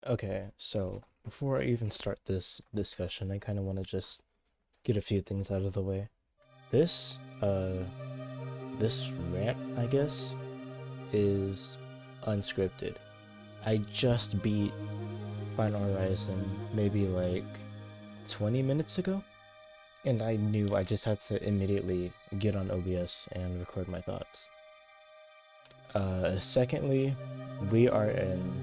Okay, so before I even start this discussion, I kind of want to just get a few things out of the way. This, this rant, I guess, is unscripted. I just beat Final Horizon maybe like 20 minutes ago, and I knew I just had to immediately get on OBS and record my thoughts. Secondly, we are in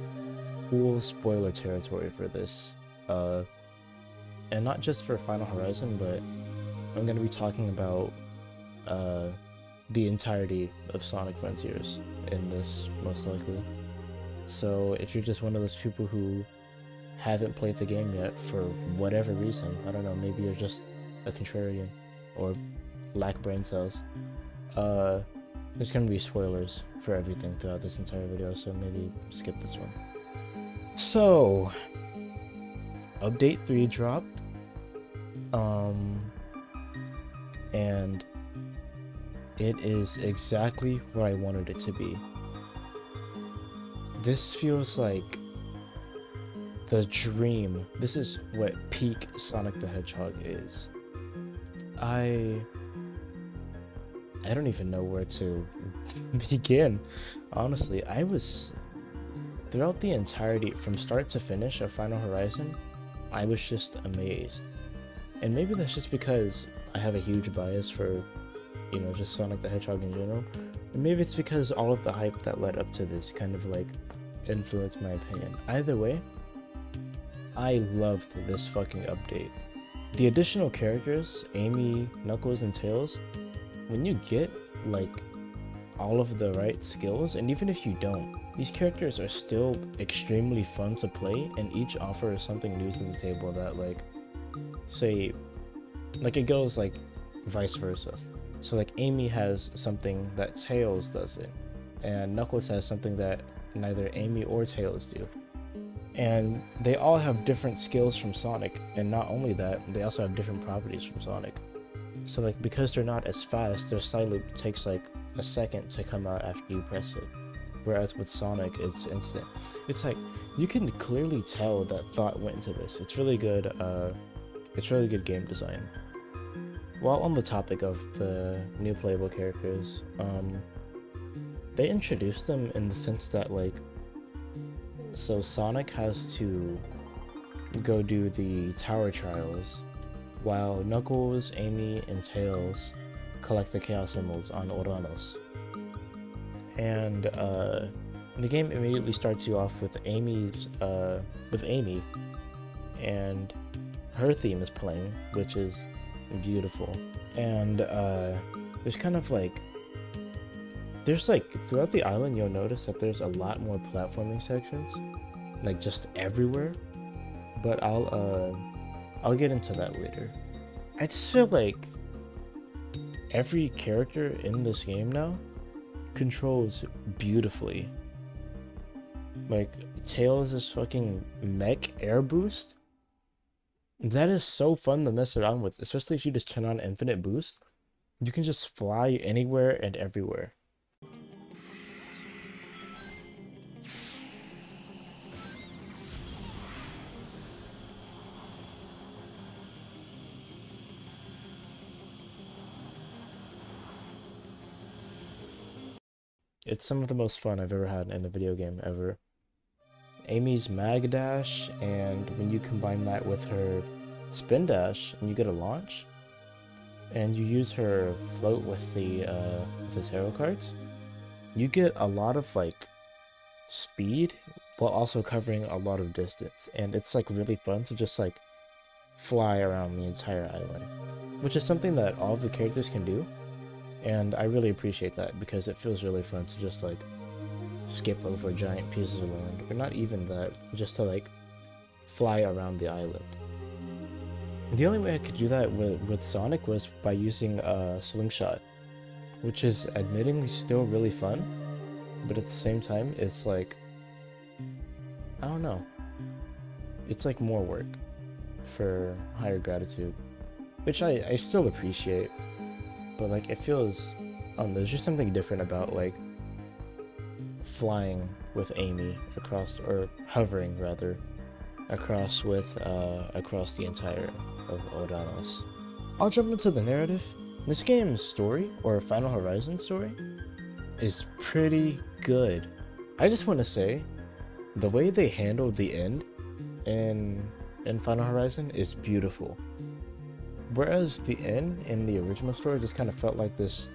full spoiler territory for this. And not just for Final Horizon, but I'm going to be talking about the entirety of Sonic Frontiers in this, most likely. So if you're just one of those people who haven't played the game yet for whatever reason, I don't know, maybe you're just a contrarian or lack brain cells, there's going to be spoilers for everything throughout this entire video, so maybe skip this one. So, Update 3 dropped, and it is exactly what I wanted it to be. This feels like the dream. This is what peak Sonic the Hedgehog is. I don't even know where to begin. Honestly, I was throughout the entirety, from start to finish of Final Horizon, I was just amazed. And maybe that's just because I have a huge bias for, you know, just Sonic the Hedgehog in general. And maybe it's because all of the hype that led up to this kind of like influenced my opinion. Either way, I loved this fucking update. The additional characters, Amy, Knuckles, and Tails, when you get like all of the right skills, and even if you don't, these characters are still extremely fun to play, and each offers something new to the table that, like, say, like, it goes like vice versa. So like Amy has something that Tails doesn't, and Knuckles has something that neither Amy or Tails do. And they all have different skills from Sonic, and not only that, they also have different properties from Sonic. So like, because they're not as fast, their side loop takes like a second to come out after you press it. Whereas with Sonic, it's instant. It's like, you can clearly tell that thought went into this. It's really good, game design. While on the topic of the new playable characters, they introduced them in the sense that, like, so Sonic has to go do the tower trials, while Knuckles, Amy, and Tails collect the Chaos Emeralds on Oranos. And the game immediately starts you off with Amy, and her theme is playing, which is beautiful. And there's kind of like, throughout the island, you'll notice that there's a lot more platforming sections, like just everywhere. But I'll get into that later. I just feel like every character in this game now controls beautifully. Like, Tails' fucking mech air boost, that is so fun to mess around with, especially if you just turn on infinite boost. You can just fly anywhere and everywhere. It's some of the most fun I've ever had in a video game ever. Amy's mag dash, and when you combine that with her spin dash, and you get a launch, and you use her float with the tarot cards, you get a lot of like speed while also covering a lot of distance, and it's like really fun to just like fly around the entire island, which is something that all of the characters can do, and I really appreciate that because it feels really fun to just like skip over giant pieces of land, or not even that, just to like fly around the island. The only way I could do that with Sonic was by using a slingshot, which is admittingly still really fun, but at the same time, it's like, I don't know, it's like more work for higher gratitude, which I still appreciate, but like, it feels, there's just something different about like flying with Amy across, or hovering rather, across the entire of Oranos. I'll jump into the narrative. This game's story, or Final Horizon story, is pretty good. I just want to say, the way they handled the end in Final Horizon is beautiful. Whereas the end in the original story just kind of felt like this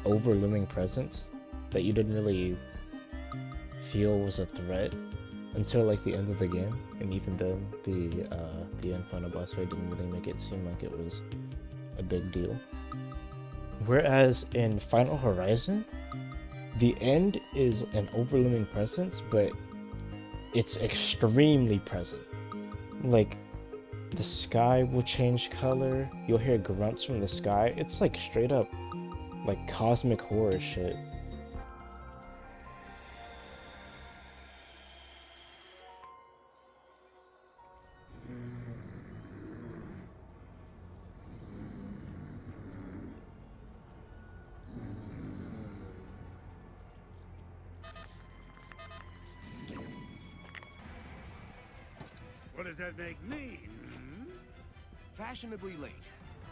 overlooming presence that you didn't really feel was a threat until like the end of the game, and even then the end final boss fight didn't really make it seem like it was a big deal. Whereas in Final Horizon, the end is an overlooming presence, but it's extremely present. Like, the sky will change color, you'll hear grunts from the sky. It's like straight up like cosmic horror shit. What does that make me? Fashionably late.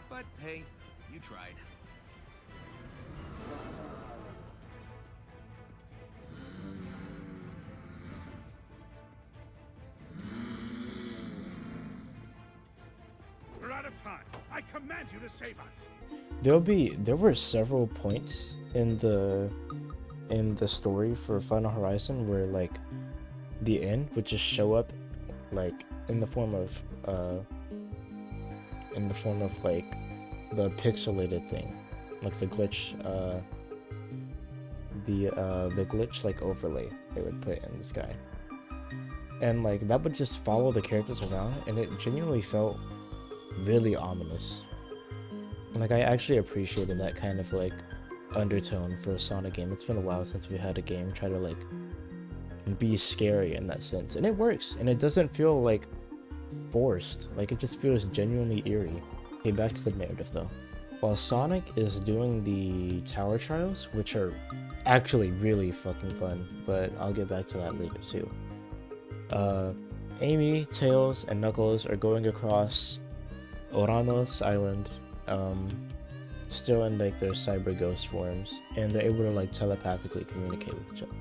But hey, you tried. We're out of time. I command you to save us. There were several points in the story for Final Horizon where like the end would just show up like in the form of like the pixelated thing, like the glitch the glitch like overlay they would put in the sky, and like that would just follow the characters around, and it genuinely felt really ominous. Like, I actually appreciated that kind of like undertone for a Sonic game. It's been a while since we had a game try to like be scary in that sense, and it works, and it doesn't feel like forced. Like, it just feels genuinely eerie. Okay, back to the narrative though. While Sonic is doing the tower trials, which are actually really fucking fun, but I'll get back to that later too. Amy, Tails, and Knuckles are going across Oranos Island, still in like their cyber ghost forms, and they're able to like telepathically communicate with each other.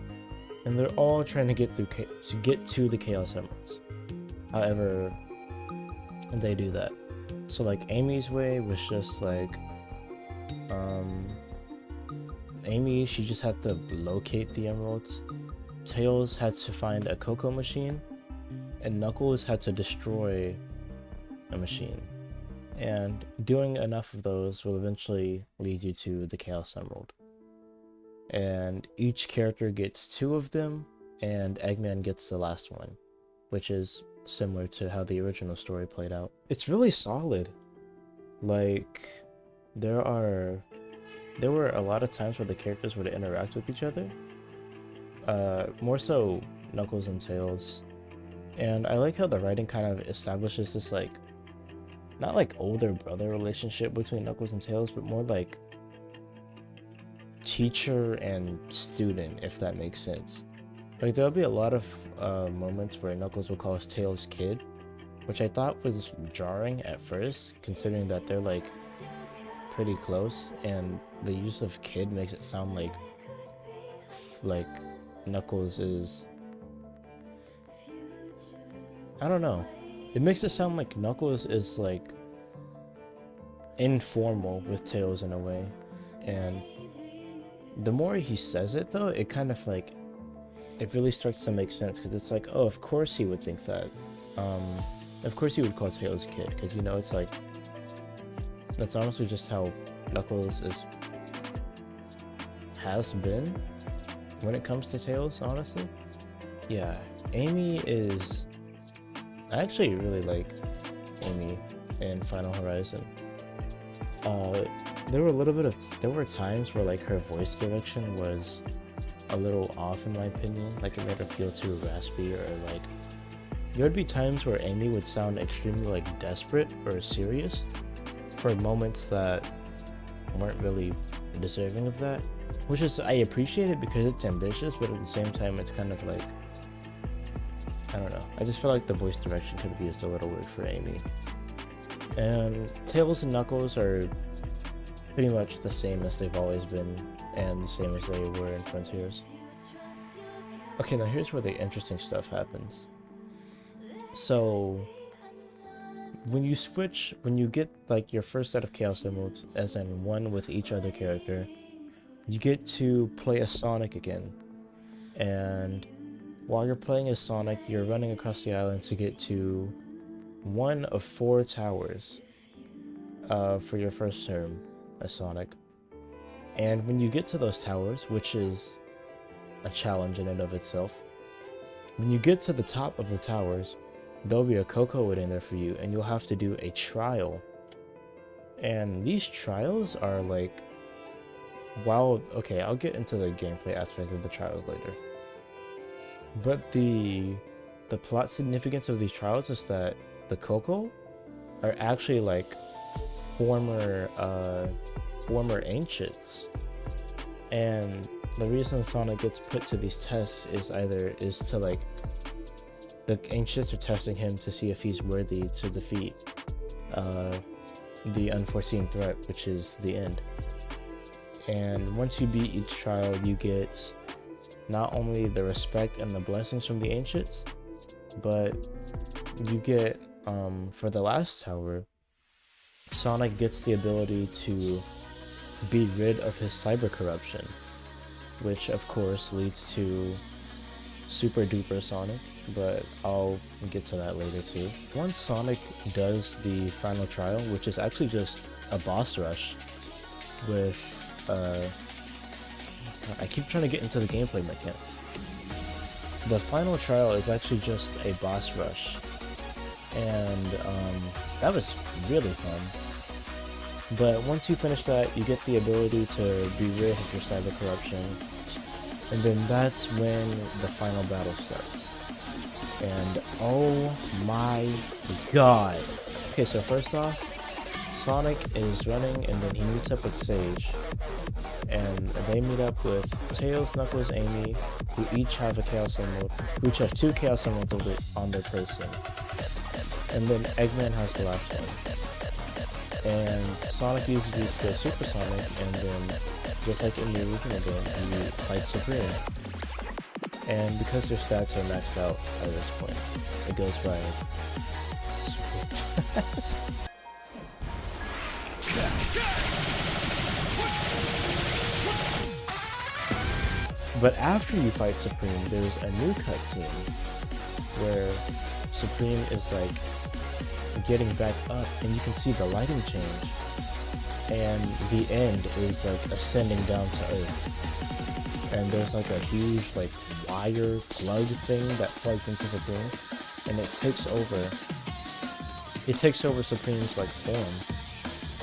And they're all trying to get to the Chaos Emeralds. However, they do that. So like Amy's way was just like, Amy, she just had to locate the emeralds. Tails had to find a Cocoa machine, and Knuckles had to destroy a machine. And doing enough of those will eventually lead you to the Chaos Emerald. And each character gets 2 of them, and Eggman gets the last one, which is similar to how the original story played out. It's really solid. Like, there were a lot of times where the characters would interact with each other. More so Knuckles and Tails. And I like how the writing kind of establishes this like, not like older brother relationship between Knuckles and Tails, but more like teacher and student, if that makes sense. Like, there'll be a lot of moments where Knuckles will call Tails kid, which I thought was jarring at first, considering that they're like pretty close, and the use of kid makes it sound like Knuckles is, I don't know. It makes it sound like Knuckles is like informal with Tails in a way, and the more he says it though, it kind of like, it really starts to make sense, because it's like, oh, of course he would think that. Of course he would call Tails kid, because you know, it's like, that's honestly just how Knuckles has been when it comes to Tails, honestly. Yeah, Amy is, I actually really like Amy in Final Horizon. There were times where like her voice direction was a little off in my opinion, like it made her feel too raspy, or like there would be times where Amy would sound extremely like desperate or serious for moments that weren't really deserving of that, which is, I appreciate it because it's ambitious, but at the same time it's kind of like, I don't know. I just feel like the voice direction could have used a little word for Amy. And Tails and Knuckles are pretty much the same as they've always been, and the same as they were in Frontiers. Okay, now here's where the interesting stuff happens. So, when you get like your first set of Chaos Emeralds, as in one with each other character, you get to play as Sonic again. And while you're playing as Sonic, you're running across the island to get to one of 4 towers for your first term as Sonic. And when you get to those towers, which is a challenge in and of itself, when you get to the top of the towers, there'll be a Cocoa waiting there for you, and you'll have to do a trial. And these trials are like, wow, okay, I'll get into the gameplay aspects of the trials later. But the plot significance of these trials is that the Cocoa are actually like former ancients, and the reason Sonic gets put to these tests is to like, the ancients are testing him to see if he's worthy to defeat the unforeseen threat, which is the end. And once you beat each trial, you get not only the respect and the blessings from the ancients, but you get, for the last tower, Sonic gets the ability to be rid of his cyber corruption, which of course leads to Super Duper Sonic, but I'll get to that later too. Once Sonic does the final trial, which is actually just a boss rush with, I keep trying to get into the gameplay mechanics. The final trial is actually just a boss rush, and that was really fun. But once you finish that, you get the ability to be rid of your cyber corruption, and then that's when the final battle starts. And oh my god. Okay, so first off, Sonic is running, and then he meets up with Sage, and they meet up with Tails, Knuckles, Amy, who each have a Chaos Emerald, who each have 2 Chaos Emeralds on their person, and then Eggman has the last one. And Sonic uses these to go Super Sonic, and then, just like in the original game, he fights Supreme. And because their stats are maxed out at this point, it goes by super fast. But after you fight Supreme, there's a new cutscene where Supreme is like getting back up, and you can see the lighting change, and the end is like ascending down to Earth, and there's like a huge like wire plug thing that plugs into Supreme, and it takes over Supreme's like form,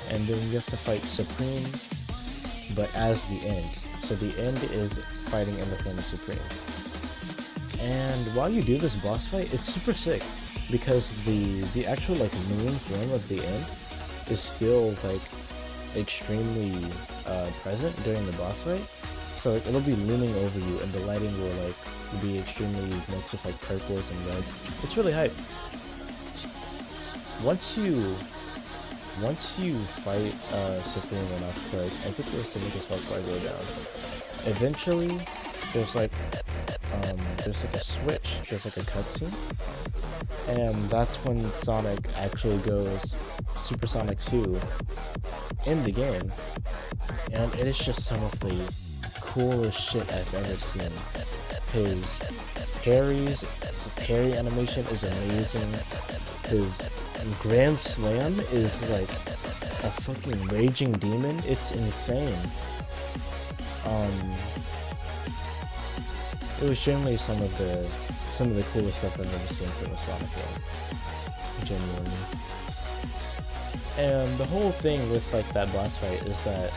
and then you have to fight Supreme but as the end. So the end is fighting in the form of Supreme. And while you do this boss fight, it's super sick, because the actual like moon form of the end is still like extremely present during the boss fight. So like, it'll be looming over you, and the lighting will like be extremely mixed with like purples and reds. It's really hype. Once you fight Supreme enough to like, I think there's to make his health bar go down. Eventually, there's like a switch, there's like a cutscene, and that's when Sonic actually goes Super Sonic 2 in the game, and it is just some of the coolest shit I've ever seen. His parry animation is amazing. His Grand Slam is like a fucking raging demon. It's insane. It was generally some of the coolest stuff I've ever seen from a Sonic game. Genuinely. And the whole thing with like that boss fight is that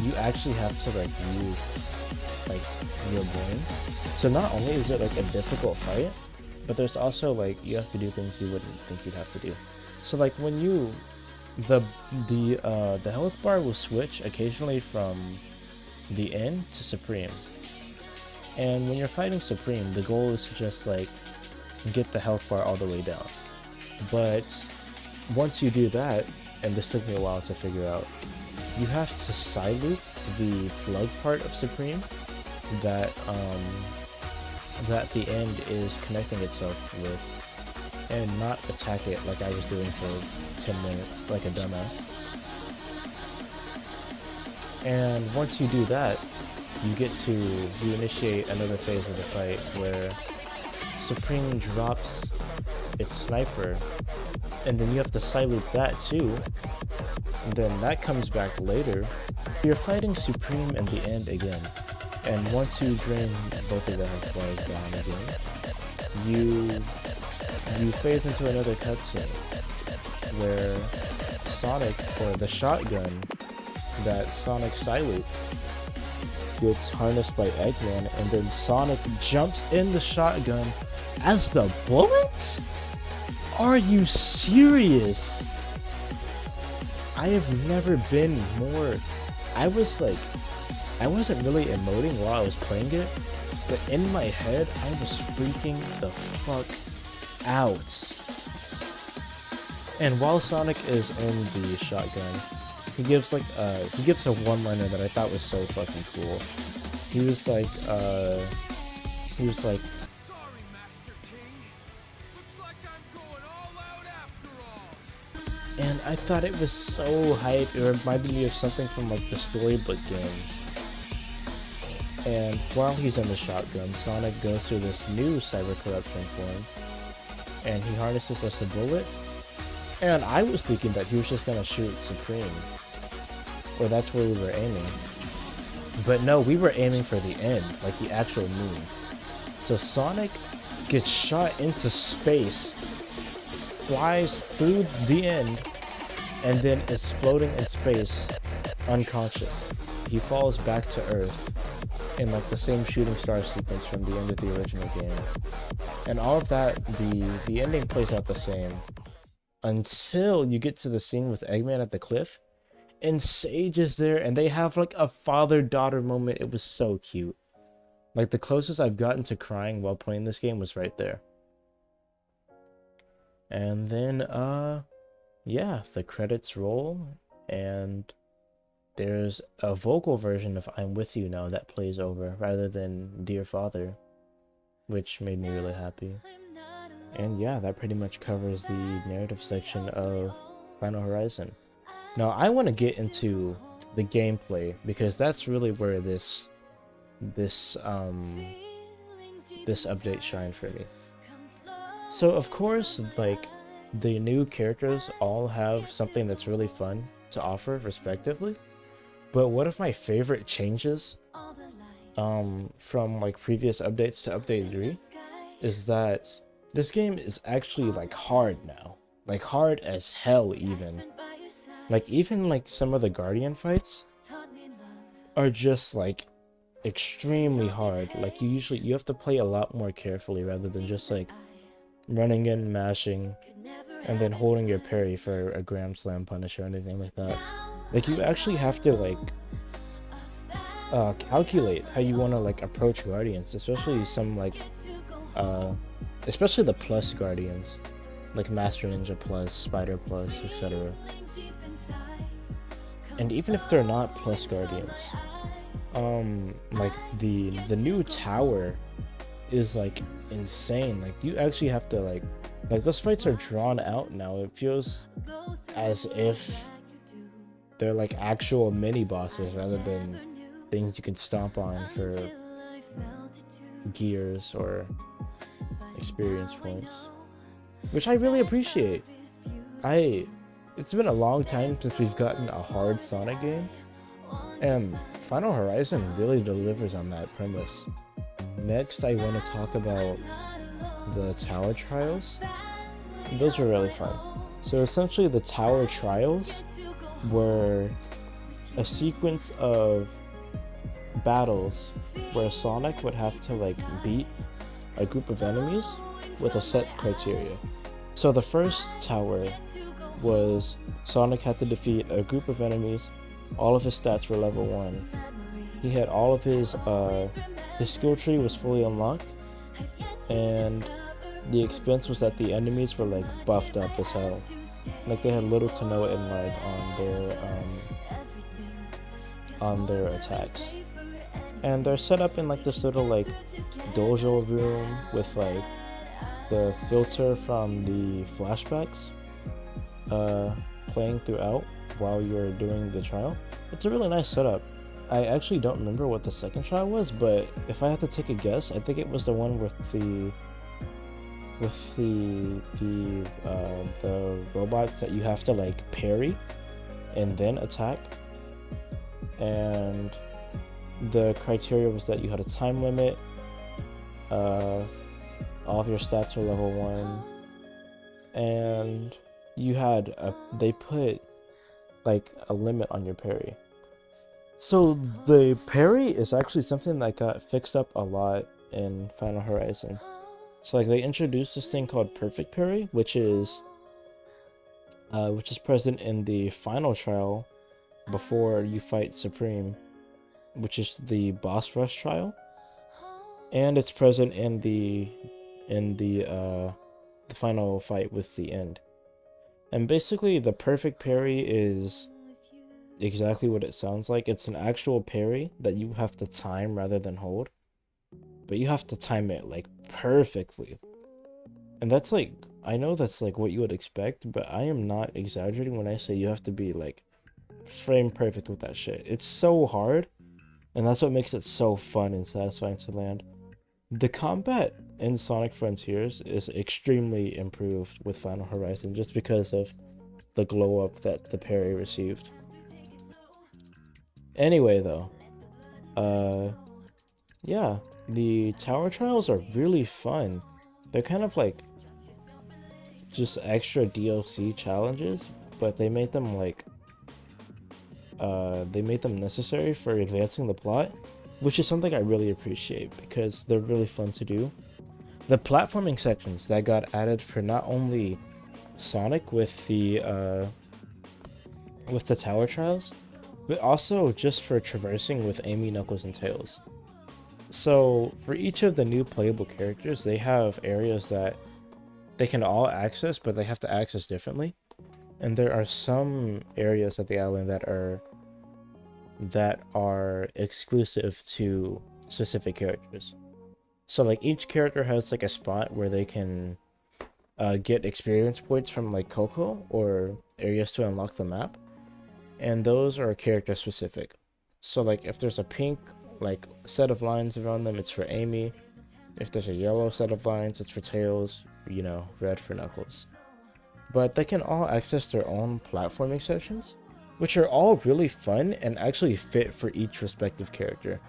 you actually have to like use like your brain. So not only is it like a difficult fight, but there's also like you have to do things you wouldn't think you'd have to do. So like when you the health bar will switch occasionally from the end to Supreme. And when you're fighting Supreme, the goal is to just like get the health bar all the way down. But once you do that, and this took me a while to figure out, you have to side loop the plug part of Supreme that the end is connecting itself with, and not attack it like I was doing for 10 minutes like a dumbass. And once you do that, you initiate another phase of the fight where Supreme drops its sniper, and then you have to side loop that too, and then that comes back later. You're fighting Supreme in the end again, and once you drain both of the health bars down again, you phase into another cutscene where Sonic, or the shotgun that Sonic side loop, gets harnessed by Eggman, and then Sonic jumps in the shotgun as the bullet? Are you serious? I have never been more... I wasn't really emoting while I was playing it, but in my head, I was freaking the fuck out. And while Sonic is in the shotgun, he gives a one-liner that I thought was so fucking cool. He was like, Sorry, Master King. Looks like I'm going all out after all. and I thought it was so hype. It reminded me of something from like the storybook games. And while he's in the shotgun, Sonic goes through this new cyber corruption form, and he harnesses us a bullet. And I was thinking that he was just gonna shoot Supreme, or that's where we were aiming. But no, we were aiming for the end, like the actual moon. So Sonic gets shot into space, flies through the end, and then is floating in space, unconscious. He falls back to Earth in like the same shooting star sequence from the end of the original game. And all of that, the ending plays out the same until you get to the scene with Eggman at the cliff, and Sage is there, and they have like a father-daughter moment. It was so cute. Like the closest I've gotten to crying while playing this game was right there. And then yeah, the credits roll, and there's a vocal version of I'm With You Now that plays over rather than Dear Father, which made me really happy. And yeah, that pretty much covers the narrative section of Final Horizon. Now I want to get into the gameplay, because that's really where this update shined for me. So of course, like, the new characters all have something that's really fun to offer respectively, but one of my favorite changes from like previous updates to update 3 is that this game is actually like hard now, like hard as hell. Even like some of the Guardian fights are just like extremely hard. Like you have to play a lot more carefully rather than just like running in, mashing, and then holding your parry for a Grand Slam punish or anything like that. Like you actually have to like calculate how you want to like approach Guardians, especially some like especially the plus Guardians, like Master Ninja Plus, Spider Plus, etc. And even if they're not plus Guardians, like the new tower is like insane. Like you actually have to like those fights are drawn out now. It feels as if they're like actual mini bosses rather than things you can stomp on for gears or experience points, which I really appreciate. It's been a long time since we've gotten a hard Sonic game, and Final Horizon really delivers on that premise. Next, I want to talk about the Tower Trials. Those were really fun. So essentially, the Tower Trials were a sequence of battles where Sonic would have to like beat a group of enemies with a set criteria. So the first tower was Sonic had to defeat a group of enemies. All of his stats were level 1. He had all of his skill tree was fully unlocked, and the expense was that the enemies were like buffed up as hell. Like they had little to no in like on their attacks. And they're set up in like this little like dojo room with like the filter from the flashbacks playing throughout while you're doing the trial. It's a really nice setup. I actually don't remember what the second trial was, but if I had to take a guess, I think it was the one with the robots that you have to like parry and then attack. And the criteria was that you had a time limit, all of your stats were level 1, and you had they put like a limit on your parry. So the parry is actually something that got fixed up a lot in Final Horizon. So like they introduced this thing called perfect parry, which is present in the final trial before you fight Supreme, which is the boss rush trial, and it's present in the final fight with the end. And basically the perfect parry is exactly what it sounds like. It's an actual parry that you have to time rather than hold, but you have to time it like perfectly. And that's like, I know that's like what you would expect, but I am not exaggerating when I say you have to be like frame perfect with that shit. It's so hard, and that's what makes it so fun and satisfying to land. The combat in Sonic Frontiers is extremely improved with Final Horizon just because of the glow up that the parry received. Anyway though, yeah, the tower trials are really fun. They're kind of like just extra DLC challenges, but they made them like necessary for advancing the plot, which is something I really appreciate because they're really fun to do. The platforming sections that got added for not only Sonic with the tower trials, but also just for traversing with Amy, Knuckles, and Tails. So for each of the new playable characters, they have areas that they can all access, but they have to access differently. And there are some areas of the island that are exclusive to specific characters. So like each character has like a spot where they can get experience points from like Coco or areas to unlock the map, and those are character specific. So like if there's a pink like set of lines around them, it's for Amy. If there's a yellow set of lines, it's for Tails, you know, red for Knuckles. But they can all access their own platforming sessions, which are all really fun and actually fit for each respective character.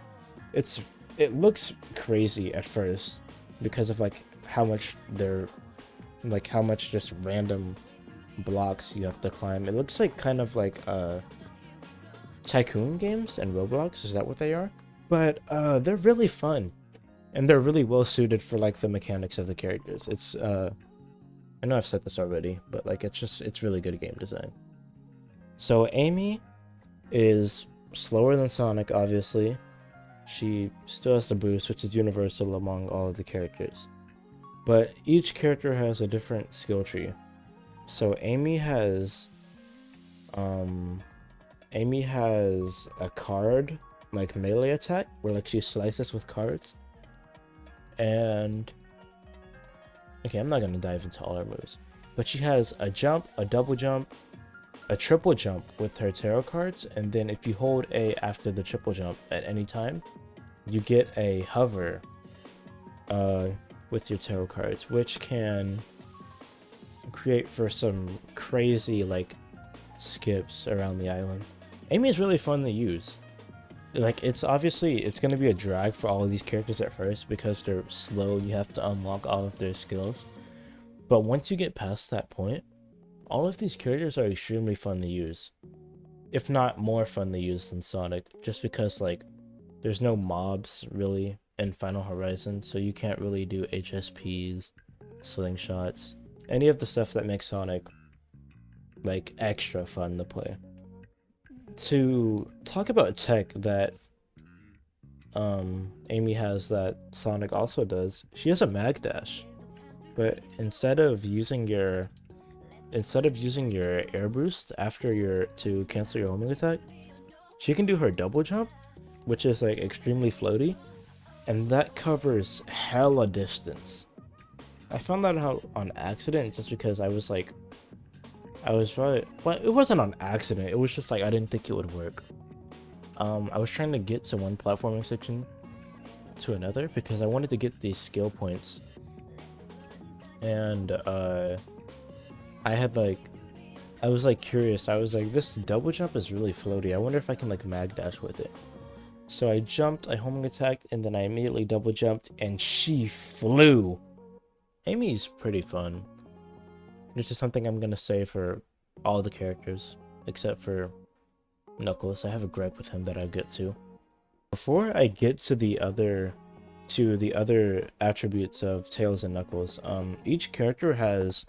It looks crazy at first because of like how much just random blocks you have to climb. It looks like kind of like Tycoon games and Roblox. Is that what they are? But they're really fun, and they're really well suited for like the mechanics of the characters. It's I know I've said this already, but like it's really good game design. So Amy is slower than Sonic, obviously. She still has the boost, which is universal among all of the characters. But each character has a different skill tree. So Amy has a card, like melee attack, where like she slices with cards. And okay, I'm not gonna dive into all her moves. But she has a jump, a double jump, a triple jump with her tarot cards, and then if you hold A after the triple jump at any time, you get a hover with your tarot cards, which can create for some crazy like skips around the island. Amy is really fun to use. Like it's gonna be a drag for all of these characters at first because they're slow. You have to unlock all of their skills, but once you get past that point, all of these characters are extremely fun to use, if not more fun to use than Sonic, just because like there's no mobs really in Final Horizon, so you can't really do HSPs, slingshots, any of the stuff that makes Sonic like extra fun to play. To talk about tech that Amy has that Sonic also does, she has a mag dash. but instead of using your air boost after to cancel your homing attack, she can do her double jump, which is like extremely floaty, and that covers hella distance. I found that out on accident just because I was probably, well, it wasn't on accident, it was just like I didn't think it would work. I was trying to get to one platforming section to another because I wanted to get these skill points, and I was like curious. I was like, this double jump is really floaty. I wonder if I can like mag dash with it. So I jumped, I homing attacked, and then I immediately double jumped, and she flew. Amy's pretty fun, which is something I'm gonna say for all the characters except for Knuckles. I have a gripe with him that I'll get to. Before I get to the other attributes of Tails and Knuckles, each character has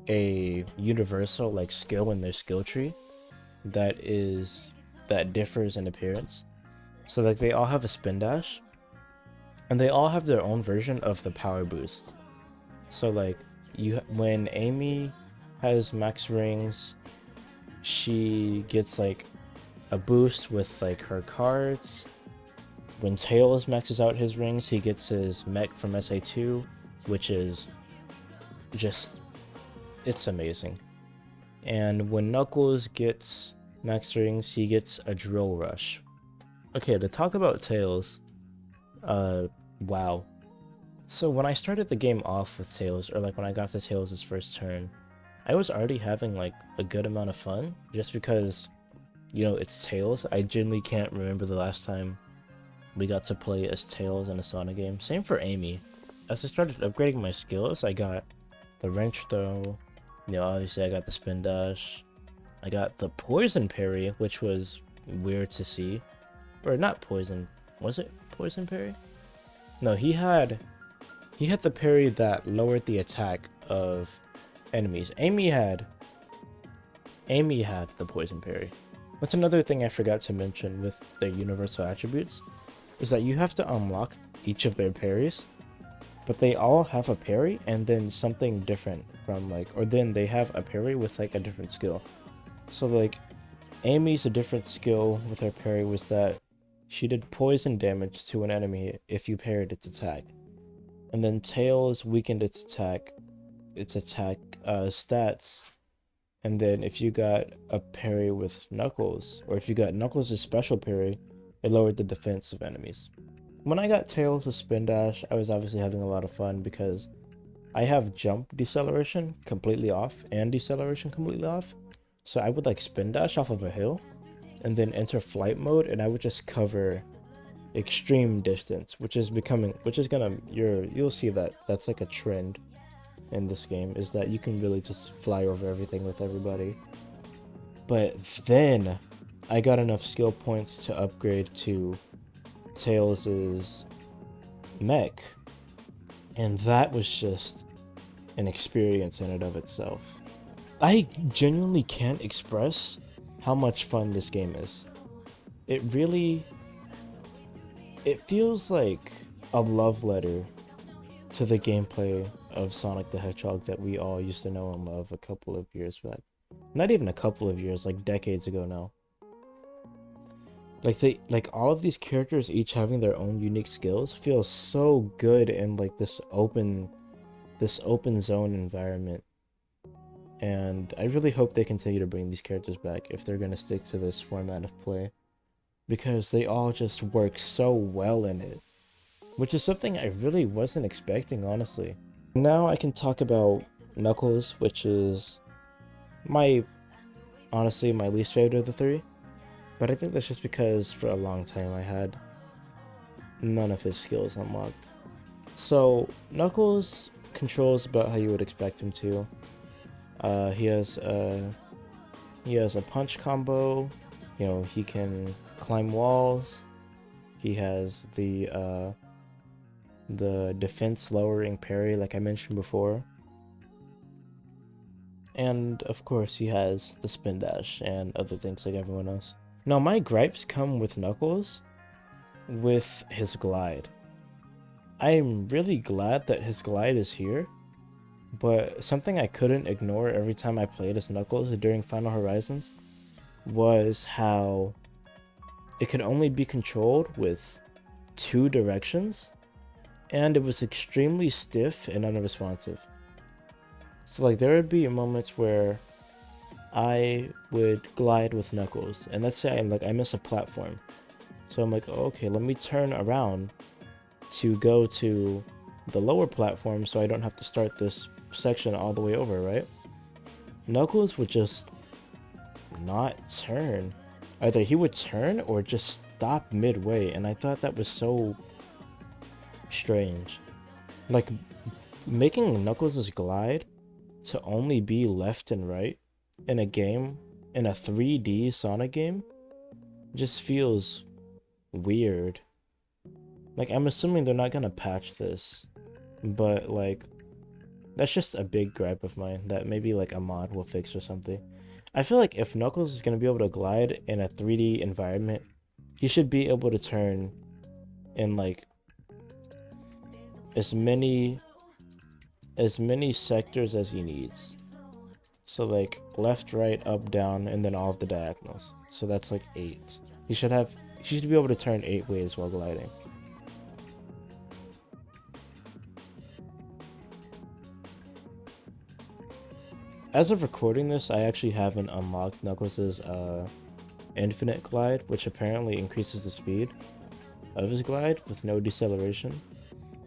a universal like skill in their skill tree that differs in appearance. So like they all have a spin dash, and they all have their own version of the power boost. So like when Amy has max rings, she gets like a boost with like her cards. When Tails maxes out his rings, he gets his mech from SA2, which is just, it's amazing. And when Knuckles gets max rings, he gets a drill rush. Okay, to talk about Tails, wow. So when I started the game off with Tails, or like when I got to Tails' first turn, I was already having like a good amount of fun, just because, you know, it's Tails. I genuinely can't remember the last time we got to play as Tails in a Sonic game. Same for Amy. As I started upgrading my skills, I got the wrench throw, you know, obviously I got the spin dash, I got the poison parry, which was weird to see. Or not poison, was it poison parry? No, he had the parry that lowered the attack of enemies. Amy had the poison parry. That's another thing I forgot to mention with their universal attributes, is that you have to unlock each of their parries, but they all have a parry and then something different from like, or then they have a parry with like a different skill. So like Amy's a different skill with her parry was that she did poison damage to an enemy if you parried its attack. And then Tails weakened its attack stats. And then if you got a parry with Knuckles, or if you got Knuckles' special parry, it lowered the defense of enemies. When I got Tails' spin dash, I was obviously having a lot of fun because I have jump deceleration completely off and deceleration completely off. So I would like spin dash off of a hill and then enter flight mode, and I would just cover extreme distance, you'll see that that's like a trend in this game, is that you can really just fly over everything with everybody. But then I got enough skill points to upgrade to Tails' mech, and that was just an experience in and of itself. I genuinely can't express how much fun this game is. It feels like a love letter to the gameplay of Sonic the Hedgehog that we all used to know and love a couple of years back. Not even a couple of years, like decades ago now. Like all of these characters each having their own unique skills feels so good in like this open zone environment. And I really hope they continue to bring these characters back if they're gonna stick to this format of play, because they all just work so well in it, which is something I really wasn't expecting, honestly. Now I can talk about Knuckles, which is honestly my least favorite of the three, but I think that's just because for a long time I had none of his skills unlocked. So Knuckles controls about how you would expect him to. He has a punch combo. You know, he can climb walls. He has the defense lowering parry, like I mentioned before. And of course, he has the spin dash and other things like everyone else. Now, my gripes come with Knuckles with his glide. I'm really glad that his glide is here, But something I couldn't ignore every time I played as Knuckles during Final Horizons was how it could only be controlled with 2 directions, and it was extremely stiff and unresponsive. So like there would be moments where I would glide with Knuckles, and let's say I miss a platform. So I'm like, oh, okay, let me turn around to go to the lower platform so I don't have to start this section all the way over, right? Knuckles would just not turn. Either he would turn or just stop midway, and I thought that was so strange. Like, making Knuckles' glide to only be left and right in a game, in a 3D Sonic game, just feels weird. Like, I'm assuming they're not gonna patch this, but like, that's just a big gripe of mine that maybe like a mod will fix or something. I feel like if Knuckles is gonna be able to glide in a 3D environment, he should be able to turn in like as many sectors as he needs. So like left, right, up, down, and then all of the diagonals. So that's like 8. He should be able to turn 8 ways while gliding. As of recording this, I actually haven't unlocked Knuckles' infinite glide, which apparently increases the speed of his glide with no deceleration.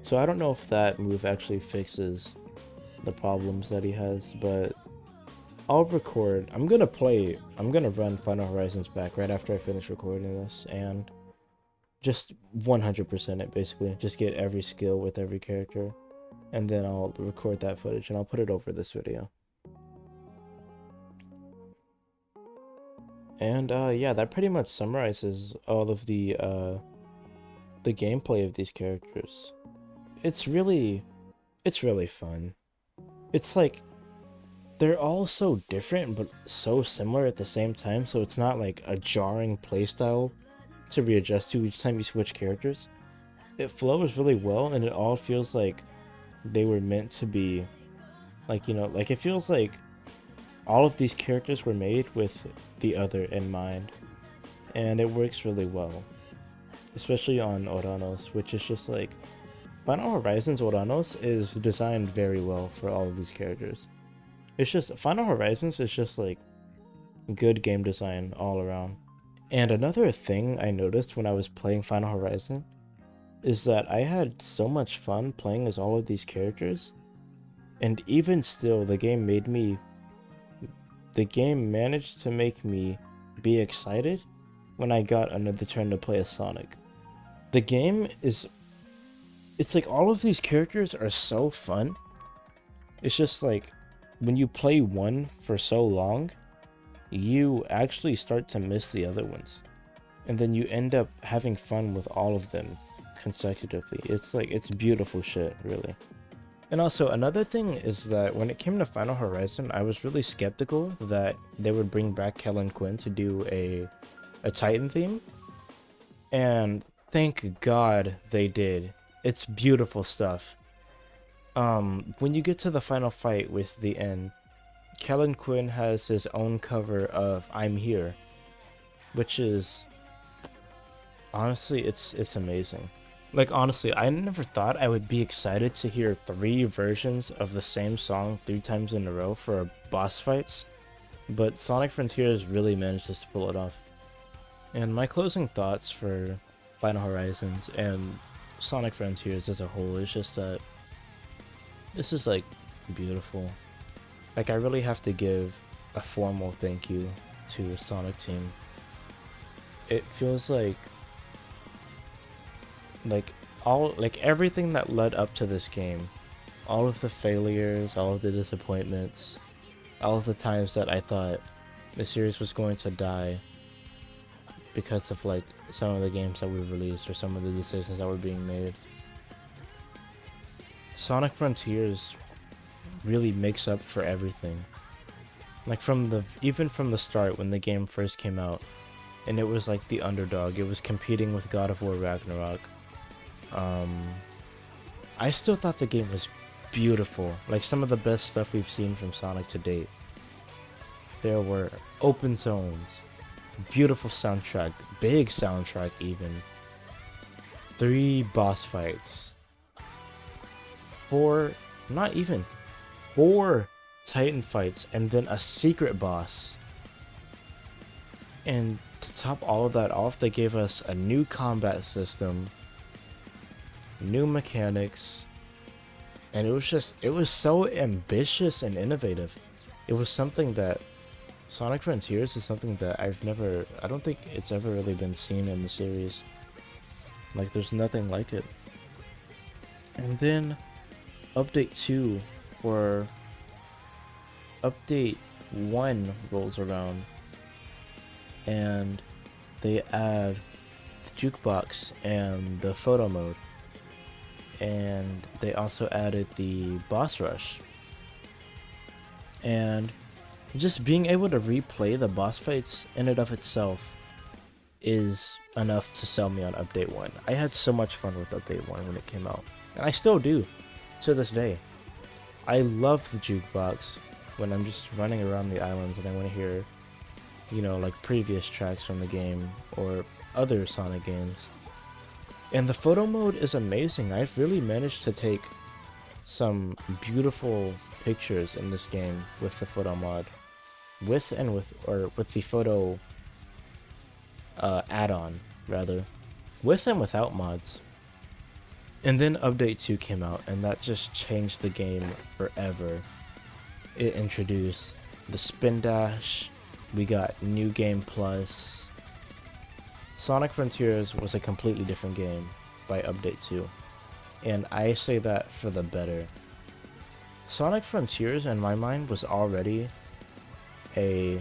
So I don't know if that move actually fixes the problems that he has, but I'll record. I'm gonna run Final Horizons back right after I finish recording this and just 100% it, basically. Just get every skill with every character, and then I'll record that footage and I'll put it over this video. And yeah, that pretty much summarizes all of the gameplay of these characters. It's really fun. It's like they're all so different but so similar at the same time, so it's not like a jarring playstyle to readjust to each time you switch characters. It flows really well, and it all feels like they were meant to be, like, you know, like it feels like all of these characters were made with the other in mind, and it works really well, especially on Oranos, which is just like Final Horizons Oranos is designed very well for all of these characters. It's just Final Horizons is just like good game design all around. And another thing I noticed when I was playing Final Horizon is that I had so much fun playing as all of these characters, and even still the game managed to make me be excited when I got another turn to play as Sonic. The game is, it's like all of these characters are so fun. It's just like when you play one for so long, you actually start to miss the other ones, and then you end up having fun with all of them consecutively. It's like, it's beautiful shit, really. And also, another thing is that when it came to Final Horizon, I was really skeptical that they would bring back Kellen Quinn to do a Titan theme. And thank God they did. It's beautiful stuff. When you get to the final fight with the end, Kellen Quinn has his own cover of I'm Here, which is, honestly, it's amazing. Like, honestly, I never thought I would be excited to hear 3 versions of the same song 3 times in a row for boss fights, but Sonic Frontiers really manages to pull it off. And my closing thoughts for Final Horizons and Sonic Frontiers as a whole is just that this is like beautiful. Like, I really have to give a formal thank you to the Sonic team. It feels like everything that led up to this game, all of the failures, all of the disappointments, all of the times that I thought the series was going to die because of like some of the games that we released or some of the decisions that were being made, Sonic Frontiers really makes up for everything. Like, even from the start when the game first came out, and it was like the underdog, it was competing with God of War Ragnarok. I still thought the game was beautiful, like some of the best stuff we've seen from Sonic to date. There were open zones, beautiful soundtrack, big soundtrack even, 3 boss fights, 4, not even, 4 Titan fights, and then a secret boss. And to top all of that off, they gave us a new combat system, new mechanics, and it was so ambitious and innovative. It was something that Sonic Frontiers is something that I don't think it's ever really been seen in the series. Like, there's nothing like it. And then update 2 or update 1 rolls around, and they add the jukebox and the photo mode, and they also added the boss rush. And just being able to replay the boss fights in and of itself is enough to sell me on update 1. I had so much fun with update 1 when it came out, and I still do to this day. I love the jukebox when I'm just running around the islands and I want to hear, you know, like previous tracks from the game or other Sonic games. And the photo mode is amazing. I've really managed to take some beautiful pictures in this game with the photo mod, with the photo add-on rather, with and without mods. And then update 2 came out, and that just changed the game forever. It introduced the spin dash, we got New Game Plus. Sonic Frontiers was a completely different game by update 2, and I say that for the better. Sonic Frontiers in my mind was already a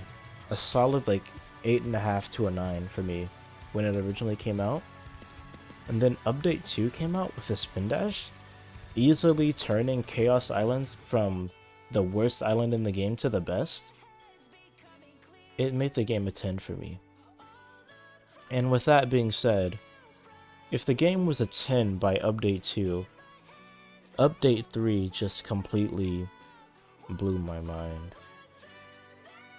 solid like 8.5 to a 9 for me when it originally came out. And then update 2 came out with a spin dash, easily turning Chaos Island from the worst island in the game to the best. It made the game a 10 for me. And with that being said, if the game was a 10 by update 2, update 3 just completely blew my mind.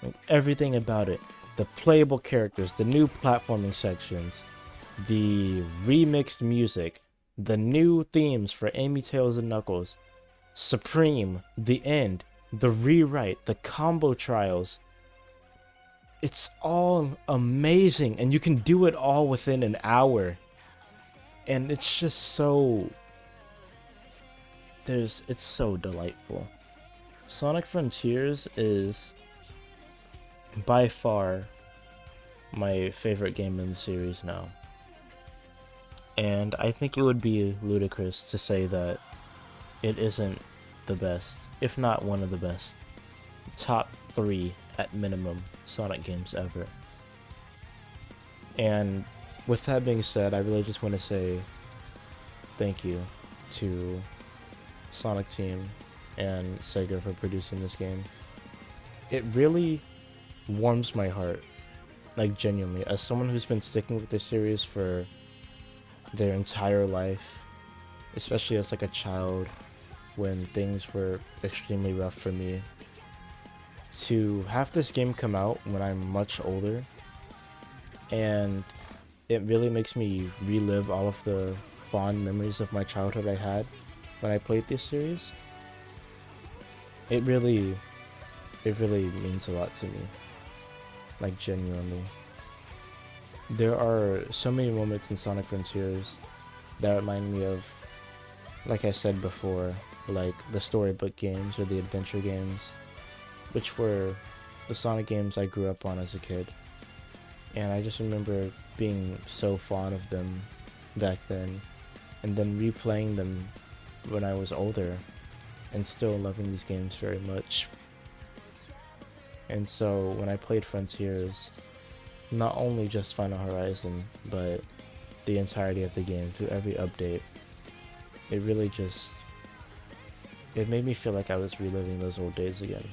Like, everything about it, the playable characters, the new platforming sections, the remixed music, the new themes for Amy, Tails, and Knuckles, Supreme, the end, the rewrite, the combo trials. It's all amazing, and you can do it all within an hour. And it's just so... it's so delightful. Sonic Frontiers is by far my favorite game in the series now. And I think it would be ludicrous to say that it isn't the best, if not one of the best, top 3 at minimum Sonic games ever. And with that being said, I really just want to say thank you to Sonic Team and Sega for producing this game. It really warms my heart, like genuinely, as someone who's been sticking with this series for their entire life, especially as like a child when things were extremely rough for me. To have this game come out when I'm much older, and it really makes me relive all of the fond memories of my childhood I had when I played this series. It really means a lot to me, like genuinely. There are so many moments in Sonic Frontiers that remind me of, like I said before, like the storybook games or the adventure games, which were the Sonic games I grew up on as a kid. And I just remember being so fond of them back then, and then replaying them when I was older, and still loving these games very much. And so when I played Frontiers, not only just Final Horizon, but the entirety of the game through every update, it really it made me feel like I was reliving those old days again.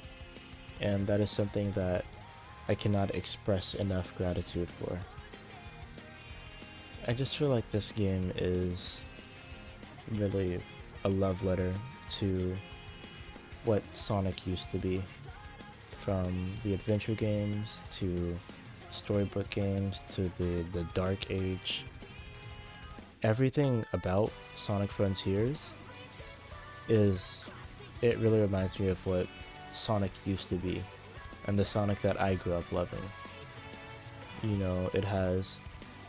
And that is something that I cannot express enough gratitude for. I just feel like this game is really a love letter to what Sonic used to be. From the adventure games to storybook games to the Dark Age. Everything about Sonic Frontiers it really reminds me of what Sonic used to be and the Sonic that I grew up loving. You know, it has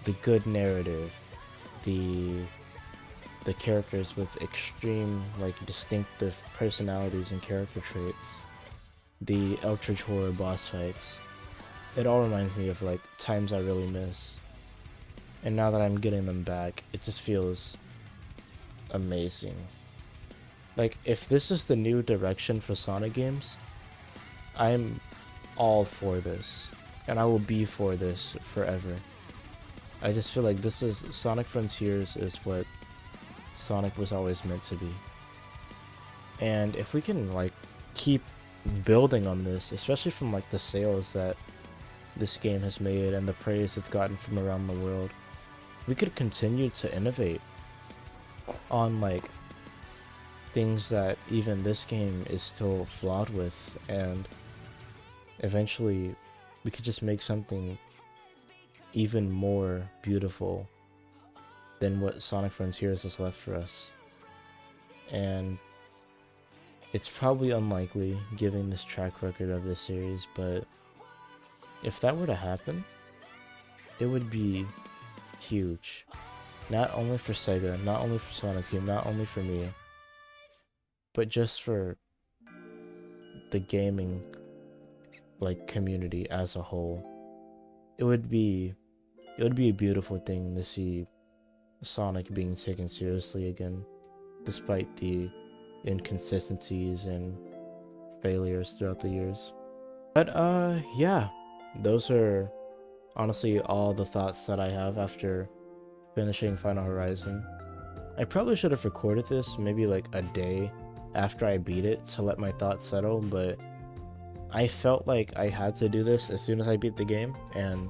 the good narrative, the characters with extreme, like, distinctive personalities and character traits, the Eldritch Horror boss fights. It all reminds me of, like, times I really miss. And now that I'm getting them back, it just feels amazing. Like, if this is the new direction for Sonic games, I'm all for this. And I will be for this forever. I just feel like Sonic Frontiers is what Sonic was always meant to be. And if we can, like, keep building on this, especially from, like, the sales that this game has made and the praise it's gotten from around the world, we could continue to innovate on, like, things that even this game is still flawed with, and eventually we could just make something even more beautiful than what Sonic Frontiers has left for us. And it's probably unlikely given this track record of this series, but if that were to happen, it would be huge. Not only for Sega, not only for Sonic Team, not only for me, but just for the gaming, like, community as a whole. It would be a beautiful thing to see Sonic being taken seriously again, despite the inconsistencies and failures throughout the years. But yeah, those are honestly all the thoughts that I have after finishing Final Horizon. I probably should have recorded this maybe like a day after I beat it to let my thoughts settle, but I felt like I had to do this as soon as I beat the game, and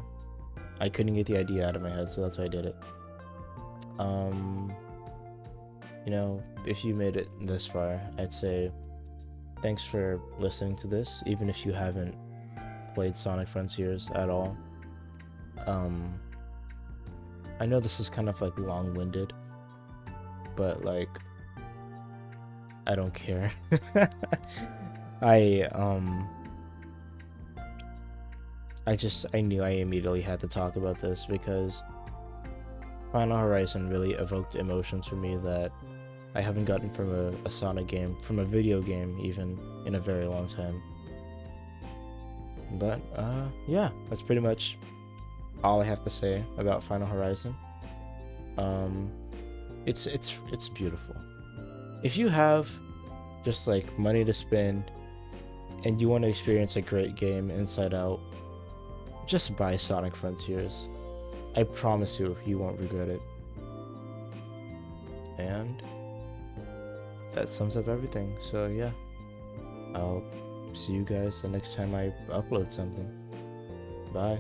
I couldn't get the idea out of my head, so that's why I did it. You know, if you made it this far, I'd say thanks for listening to this, even if you haven't played Sonic Frontiers at all. I know this is kind of like long-winded, but like, I don't care. I knew I immediately had to talk about this because Final Horizon really evoked emotions for me that I haven't gotten from a Sonic game, from a video game even, in a very long time. But yeah, that's pretty much all I have to say about Final Horizon. It's beautiful. If you have just like money to spend and you want to experience a great game inside out, just buy Sonic Frontiers. I promise you won't regret it. And that sums up everything. So yeah, I'll see you guys the next time I upload something. Bye.